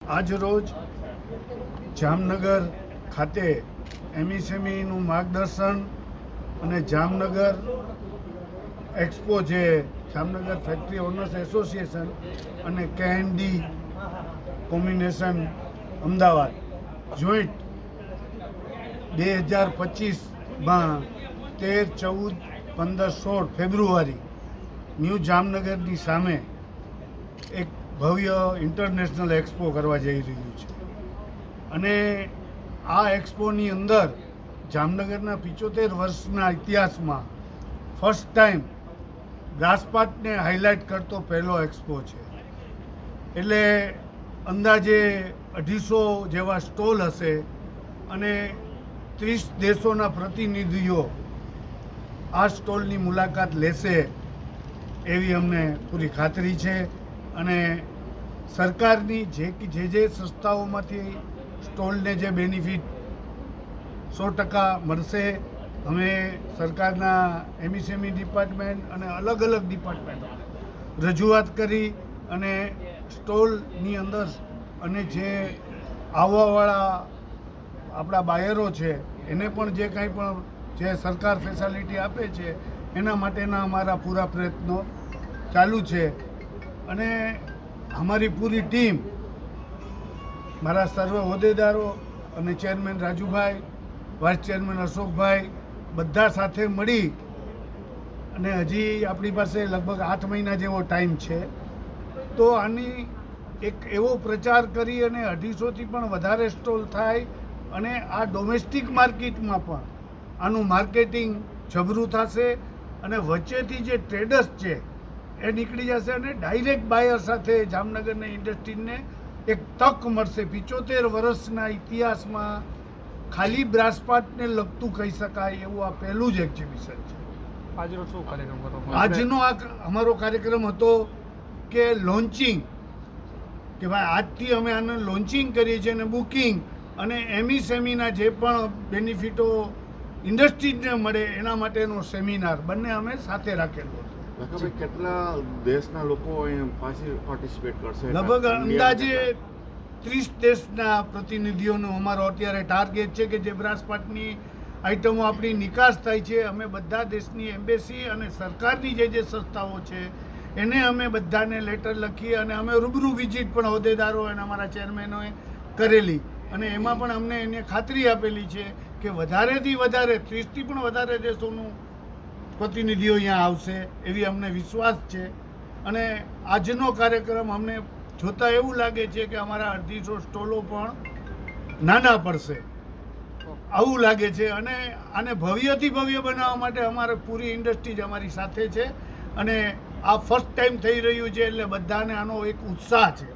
આજ રોજ જામનગર ખાતે એમએસએમઈનું માર્ગદર્શન અને જામનગર એક્સપો જે જામનગર ફેક્ટરી ઓનર્સ એસોસિએશન અને કેએનડી કોમ્બિનેશન અમદાવાદ જોઈન્ટ 2025માં 13, 14, 15, 16 ફેબ્રુઆરી ન્યૂ જામનગરની સામે એક ભવ્ય ઇન્ટરનેશનલ એક્સપો કરવા જઈ રહ્યું છે અને આ એક્સપોની અંદર જામનગરના 75 વર્ષના ઇતિહાસમાં ફર્સ્ટ ટાઈમ ગ્રાસપાટને હાઇલાઇટ કરતો પહેલો એક્સપો છે. એટલે અંદાજે 250 જેવા સ્ટોલ હશે અને 30 દેશોના પ્રતિનિધિઓ આ સ્ટોલની મુલાકાત લેશે એવી અમને પૂરી ખાતરી છે. અને સરકારની જે સંસ્થાઓમાંથી સ્ટોલને જે બેનિફિટ 100% મળશે, અમે સરકારના એમએસએમઈ ડિપાર્ટમેન્ટ અને અલગ અલગ ડિપાર્ટમેન્ટ રજૂઆત કરી અને સ્ટોલની અંદર અને જે આવવાવાળા આપણા બાયરો છે એને પણ જે કાંઈ પણ જે સરકાર ફેસિલિટી આપે છે એના માટેના અમારા પૂરા પ્રયત્નો ચાલુ છે. અને અમારી પૂરી ટીમ, મારા સર્વ હોદ્દેદારો અને ચેરમેન રાજુભાઈ, વાઇસ ચેરમેન અશોકભાઈ બધા સાથે મળી અને હજી આપણી પાસે લગભગ 8 મહિના જેવો ટાઈમ છે. તો આની એક એવો પ્રચાર કરી અને 250થી પણ વધારે સ્ટોલ થાય અને આ ડોમેસ્ટિક માર્કેટમાં પણ આનું માર્કેટિંગ જબરું થશે અને વચ્ચેથી જે ટ્રેડર્સ છે એ નીકળી જશે અને ડાયરેક્ટ બાયર સાથે જામનગરની ઇન્ડસ્ટ્રીને એક તક મળશે. 75 વર્ષના ઇતિહાસમાં ખાલી બ્રાસપાટને લગતું કહી શકાય એવું આ પહેલું જ એક્ઝિબિશન છે. આજનો આ અમારો કાર્યક્રમ હતો કે લોન્ચિંગ, કે ભાઈ આજથી અમે આને લોન્ચિંગ કરીએ છીએ અને બુકિંગ અને એમએસએમઈના જે પણ બેનિફિટો ઇન્ડસ્ટ્રીને મળે એના માટેનો સેમિનાર બંને અમે સાથે રાખેલો હતો. કેટલા દેશના લોકો પાર્ટિસિપેટ કરશે? લગભગ અંદાજે 30 દેશના પ્રતિનિધિઓનો અમારો અત્યારે ટાર્ગેટ છે કે જે બ્રાસપાટની આઇટમો આપણી નિકાસ થાય છે. અમે બધા દેશની એમ્બેસી અને સરકારની જે સંસ્થાઓ છે એને અમે બધાને લેટર લખી અને અમે રૂબરૂ વિઝિટ પણ હોદ્દેદારો અને અમારા ચેરમેનોએ કરેલી અને એમાં પણ અમને એને ખાતરી આપેલી છે કે વધારેથી વધારે 30થી પણ વધારે દેશોનું પ્રતિનિધિઓ અહીંયા આવશે એવી અમને વિશ્વાસ છે. અને આજનો કાર્યક્રમ અમને જોતાં એવું લાગે છે કે અમારા 250 સ્ટોલો પણ નાના પડશે આવું લાગે છે. અને આને ભવ્યથી ભવ્ય બનાવવા માટે અમારે પૂરી ઇન્ડસ્ટ્રી જ અમારી સાથે છે અને આ ફર્સ્ટ ટાઈમ થઈ રહ્યું છે એટલે બધાને આનો એક ઉત્સાહ છે.